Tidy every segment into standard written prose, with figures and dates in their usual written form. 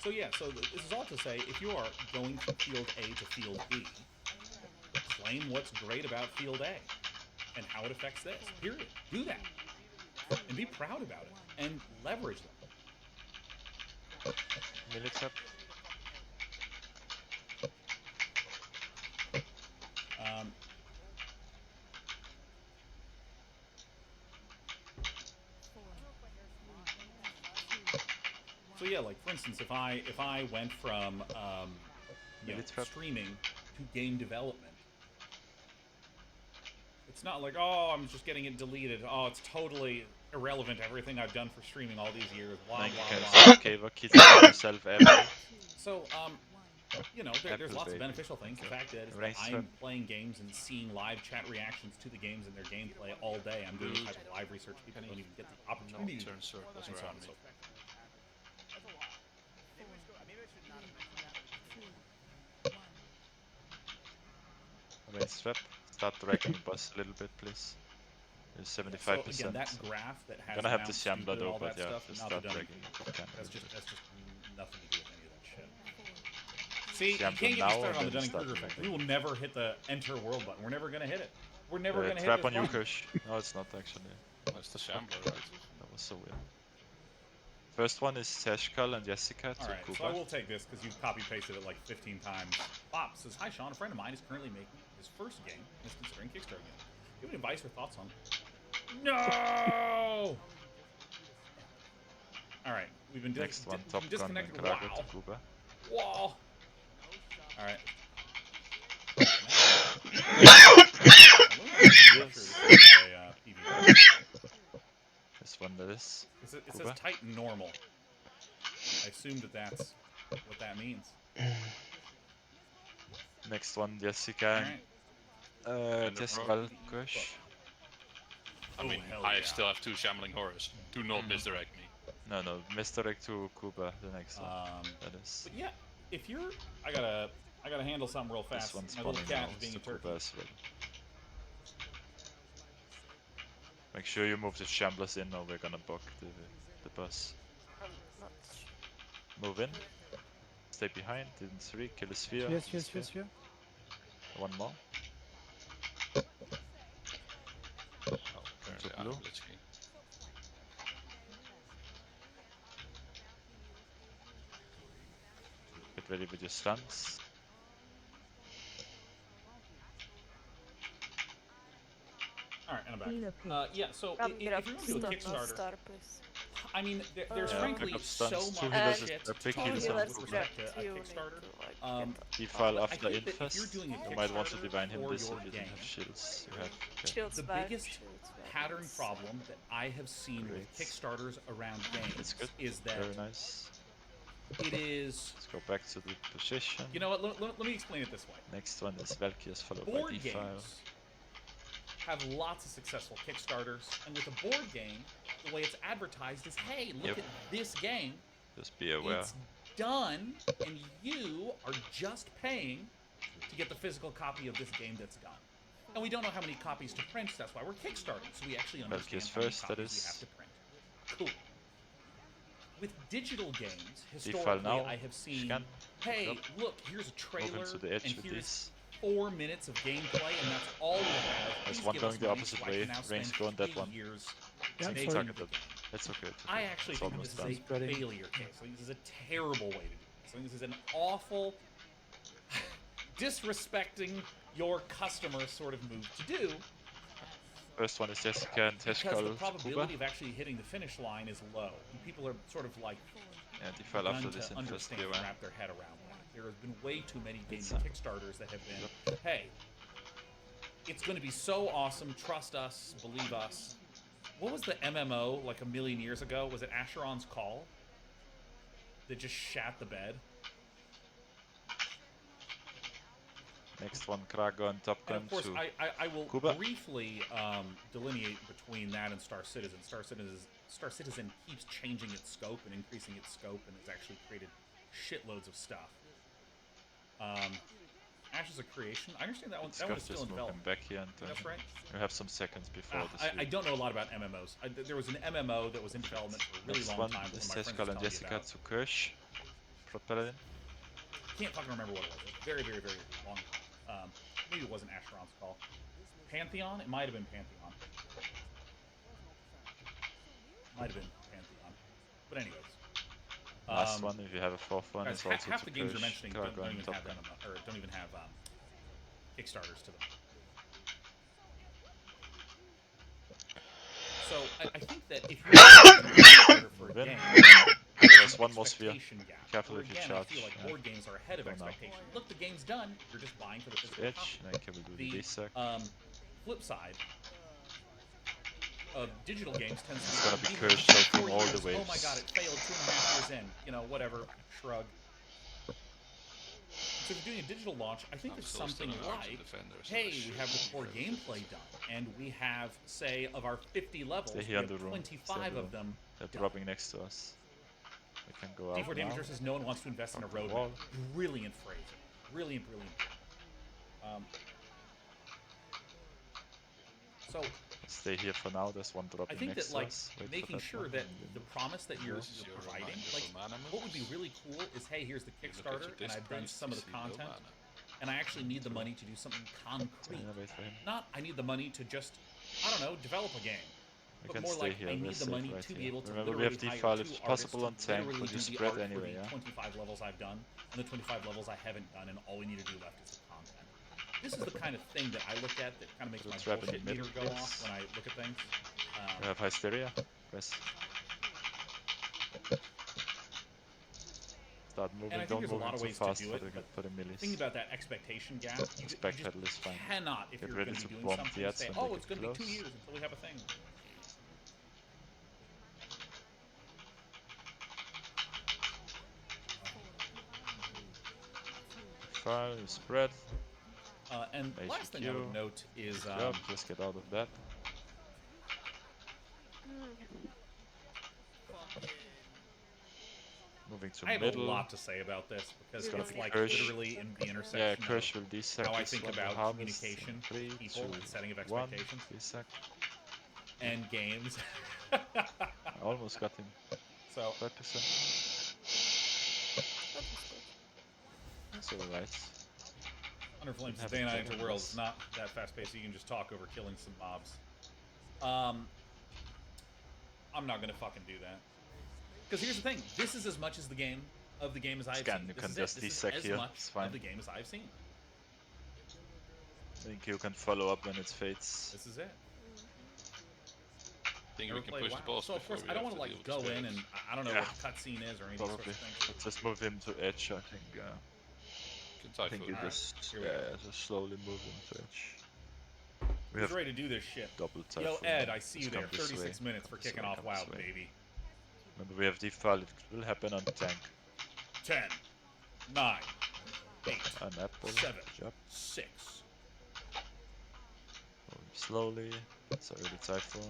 So yeah, this is all to say, if you are going from field A to field B, claim what's great about field A and how it affects this. Period. Do that. And be proud about it. And leverage them. Military. So yeah, like for instance, if I went from streaming to game development, it's not like, oh, I'm just getting it deleted. Oh, it's totally irrelevant to everything I've done for streaming all these years. Blah blah blah. So there's lots of beneficial things. The fact is that I'm playing games and seeing live chat reactions to the games and their gameplay all day. I'm doing the type of live research people don't even get the opportunity to do, and so on and so forth. Raise rep. Start dragging boss a little bit, please. There's 75%. So again, that graph that has gonna have the Shambler though, all but that yeah, stuff, just not start done. dragging. That's just nothing to do with any of that shit. See, Shambler you can't get me now started on the and then Dunning-Kruger start effect. We will never hit the enter world button. We're never gonna hit it. We're never gonna hit trap this on you, button. Kush. No, it's not actually. That's the Shambler, right? That was so weird. First one is Seshkal and Jessica to Alright, Kuba. so I will take this because you've copy-pasted it like 15 times. Bob says, hi Sean, a friend of mine is currently making his first game and is considering Kickstarter again. Do you have any advice or thoughts on No! Alright, we've been Next one, Top Gun disconnected. and Krago Wow. to Kuba. Wow. Alright. This one that is. It says Titan normal. I assume that's what that means. Next one, Jessica. Tescal Kush. I mean, I still have 2 shambling horrors. Do not misdirect me. No, misdirect to Kuba, the next one. That is. But yeah, if you're, I gotta handle something real fast. This one's My little cat now, is being a so turkey. Kuba as well. Make sure you move the shamblers in or we're gonna block the bus. Move in. Stay behind, didn't 3, kill a sphere. Sphere. One more. Oh, apparently I'm glitchy. Get ready with your stuns. Alright, and I'm back. Yeah, so if you're going to do a Kickstarter, I mean, there's frankly so much shit to talk about with respect to a Kickstarter. Defile after I think that if infest. you're doing a You might want to Kickstarter divine him for this your if you game, don't have shields. You have the biggest pattern problem that I have seen with Kickstarters around games is that very nice. it is... Let's go back to the position. You know what, let me explain it this way. Next one is Valkyries followed by Board Defile. games have lots of successful Kickstarters, and with a board game, the way it's advertised is, hey, look at this game. Just be aware. It's done, and you are just paying to get the physical copy of this game that's done. And we don't know how many copies to print, that's why we're Kickstarting, so we actually understand how many copies we have to print. Cool. With digital games, historically, I have seen, hey, look, here's a trailer, and here's 4 minutes of gameplay, and that's all we have. There's one going the opposite way. Range going that one. That's okay. I actually think this is a failure case. I think this is a terrible way to do this. I think this is an awful, disrespecting your customer sort of move to do. First one is Jessica and Teshkal. Because the probability of actually hitting the finish line is low. And people are sort of like Defile after this understand and wrap their head around that. There have been way too many game Kickstarters that have been, hey, it's going to be so awesome, trust us, believe us. What was the MMO like a million years ago? Was it Asheron's Call? That just shat the bed? Next one, Krago and Top Gun. And of course, I will Kuba. briefly delineate between that and Star Citizen. Star Citizen keeps changing its scope and increasing its scope, and has actually created shitloads of stuff. Ashes of Creation. I understand that one. That one is still in development. Back here and, that's right. We have some seconds before this. I don't know a lot about MMOs. There was an MMO that was in development for a really long time. Next one is Teshkal and Jessica to Kush. Prot Paladin. Can't fucking remember what it was. It was very, very, very long. Maybe it wasn't Asheron's call. Pantheon? It might have been Pantheon. Might have been Pantheon. But anyways. Last one, if you have a fourth one, Guys, is also half to the games you're push mentioning don't Gargoyle even top have lane. or don't even have Kickstarters to them. So I think that if you're Kickstarter for a Win. game, There's one more sphere. expectation gap. Careful Where if you again, charge. I feel like Yeah. board games are ahead of Go now. expectation. Look, the game's done. You're just buying for the physical Edge, copy. and then can we do the The D-Sack? flip side of digital games tends It's to gonna be be cursed 4 taking all the years. Oh my waves. god, it failed 2.5 years in. You know, whatever. Shrug. So if you're doing a digital launch, I think it's something like, hey, we have the core gameplay done, and we have, say, of our 50 levels, Stay we here have in the room. 25 of them They're done. dropping next to us. We can go out D4 now. Damager says no one wants to invest in a Up the roadmap. wall. Brilliant phrase. Brilliant, brilliant. So Stay here for now. There's one I dropping think next that, to like, us. Wait for making that sure one. that the promise that you're This is your providing, reminder like, for mana what would be moves. really cool is, hey, here's the You look at your Kickstarter, and disc I've done priest, some you of the see no content, mana. and I actually need the money to do something concrete. Yeah, wait for him. Not, I need the money to just, I don't know, develop a game. We But can more stay like, here. I We're need the safe money right to be here. able to Remember, we literally have hire D5 two if possible on artists to tank, literally but you do the spread art anyway, for the yeah? 25 levels I've done, and the 25 levels I haven't done, and all we need to do left is the content. This is the kind of thing that I look at that kind of makes Put a my trap in bullshit the meter middle, go please. off when I look at things. We have Hysteria. Press. Start moving. And I think Don't there's a move lot in of too ways to fast do for it, the but for the the millies. thing about that expectation gap, you This just backpedal is fine. cannot, if Get you're ready going to to be doing bomb something, the say, ads when oh, they it's get going to be 2 close. years until we have a thing. Fire, spread. And Basic last thing I would Q. note is, Good job. Just get out of that. Moving to I have middle. a lot to say about this because It's gonna it's be like Kirsch. literally in the intersection Yeah, of Kirsch will D-Sack how I this think one to about harvest. communication, 3, people, 2, and setting of 1. expectations, D-Sack. and games. I almost got him. So 5%. That's alright. Under Flames Have Day a Night check Into on World this. is not that fast paced, so you can just talk over killing some mobs. I'm not gonna fucking do that. Because here's the thing, this is as much as the game of the game as I've Scan, seen. you This can is just it. This D-Sack is here, as much it's fine. of the game as I've seen. I think you can follow up when it fades. This is it. I think Never we can played push WoW. the boss So of before course we I don't have want to to deal like with go in spirits. and I don't know Yeah. what the cutscene is or any of these sorts Probably. of things. But just move him to edge, I think. Can I think Typhoon. you Alright, just, here we go. just slowly move him to edge. We Who's have ready to do this shit? double typhoon. Yo, Ed, I see you Just there. come this 36 way. minutes for Come this kicking way, off come WoW, this way. baby. Remember, we have default. It will happen on tank. 10, 9, 8, An apple. 7, Good job. 6. Moving slowly. It's already typhoon.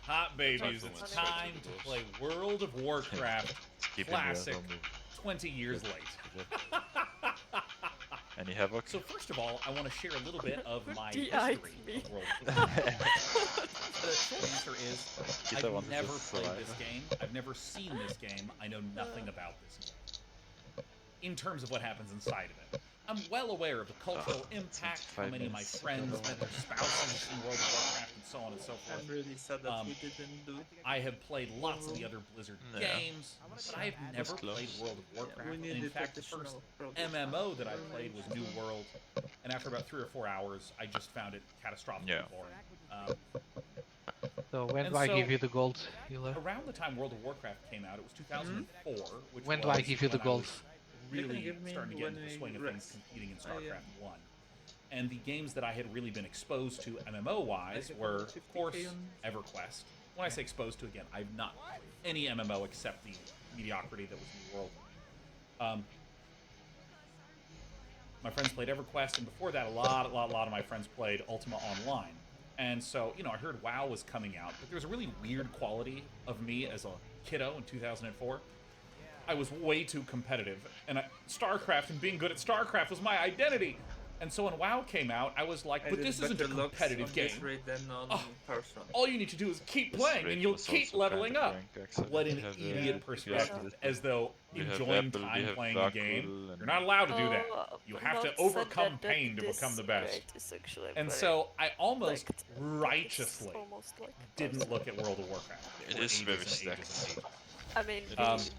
Hot babies, Typhoon it's went straight to time the to boss. play World of Warcraft Just keep him here. Classic Don't move. 20 years late. Good job. Any havoc? So first of all, I want to share a little bit of my DI'd history me. of World of Warcraft. The short answer is, Kita I've wanted to never played survive. this game. I've never seen this game. I know nothing about this game. In terms of what happens inside of it. I'm well aware of the cultural impact, how 25 many of my minutes. friends met their spouses in World of Warcraft, and so on and so forth. I'm really sad that we didn't do. I have played lots of the other Blizzard Yeah. games, but I have never close. played World of Warcraft. we And need in the fact, the first traditional MMO that I played was New World, and after about 3 or 4 hours, I just found it catastrophically Yeah. boring. So when And do I so- give you the gold, Hila? Around the time World of Warcraft came out, it was 2004, which When do was I give you the when I gold? was You can really give me starting to get when into the I swing of things rest. competing in I, StarCraft 1. And the games that I had really been exposed to MMO-wise I have were, about of 50K course, on- EverQuest. When I say exposed to, again, I've not played any MMO except the mediocrity that was New World. My friends played EverQuest, and before that, a lot of my friends played Ultima Online. And so, you know, I heard WoW was coming out, but there was a really weird quality of me as a kiddo in 2004. I was way too competitive, and StarCraft and being good at StarCraft was my identity. And so when WoW came out, I was like, but this isn't a competitive game. All you need to do is keep playing, and you'll keep leveling up. What an idiot perspective, as though enjoying time playing a game, you're not allowed to do that. You have to overcome pain to become the best. And so I almost righteously didn't look at World of Warcraft. It is very stacked. I mean,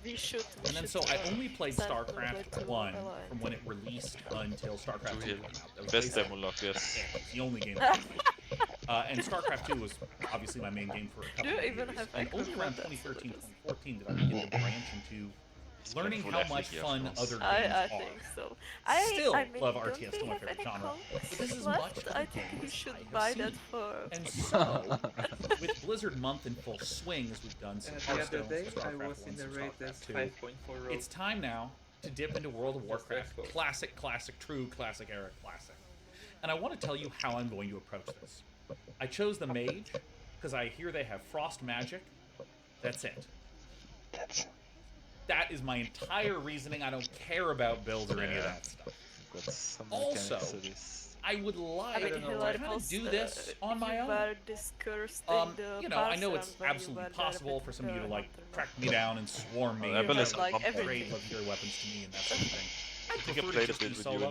we should. And then so I only played StarCraft 1 from when it released until StarCraft 2 came out. That was Best basically demo lock, yes. It's the only game I played. And StarCraft 2 was obviously my main game for a couple of years. And only around 2013, 2014 did I begin to branch into learning how much fun other games I are. think so. Still I mean, love don't RTS, we still my have favorite any genre. But comics this is left? much I think we should buy that for. And so, with Blizzard month in full swing, as we've done since The other Hearthstone, day, since I StarCraft was 1, in the since raid as StarCraft 2, 5.4 it's time now to dip into World of Warcraft, classic, true classic era classic. And I want to tell you how I'm going to approach this. I chose the mage because I hear they have frost magic. That's it. That is my entire reasoning. I don't care about builds or any of that stuff. Also, I would like to do this on my own. You know, I know it's absolutely possible for some of you to like track me down and swarm me and trade legendary weapons to me and that sort of thing. I prefer to just be solo.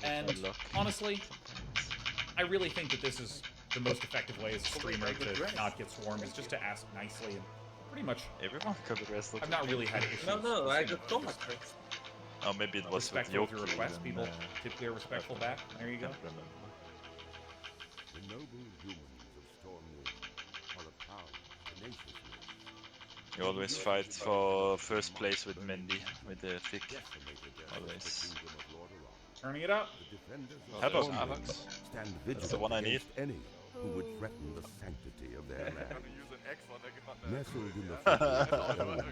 And honestly, I really think that this is the most effective way as a streamer to not get swarmed, is just to ask nicely and pretty much everyone covered wrestling. I've not really had issues. No, I got combat tricks. Oh, maybe it was with respectful of your Yoki request. and, People typically are respectful back. There you go. The noble humans of Stormwind are a proud, tenacious race. You always fight for first place with Mendy, with the thick. Always. Turning it up. Havoc. Stand vigilant That's the one I need. against any who would threaten the sanctity of their land. Nestled in the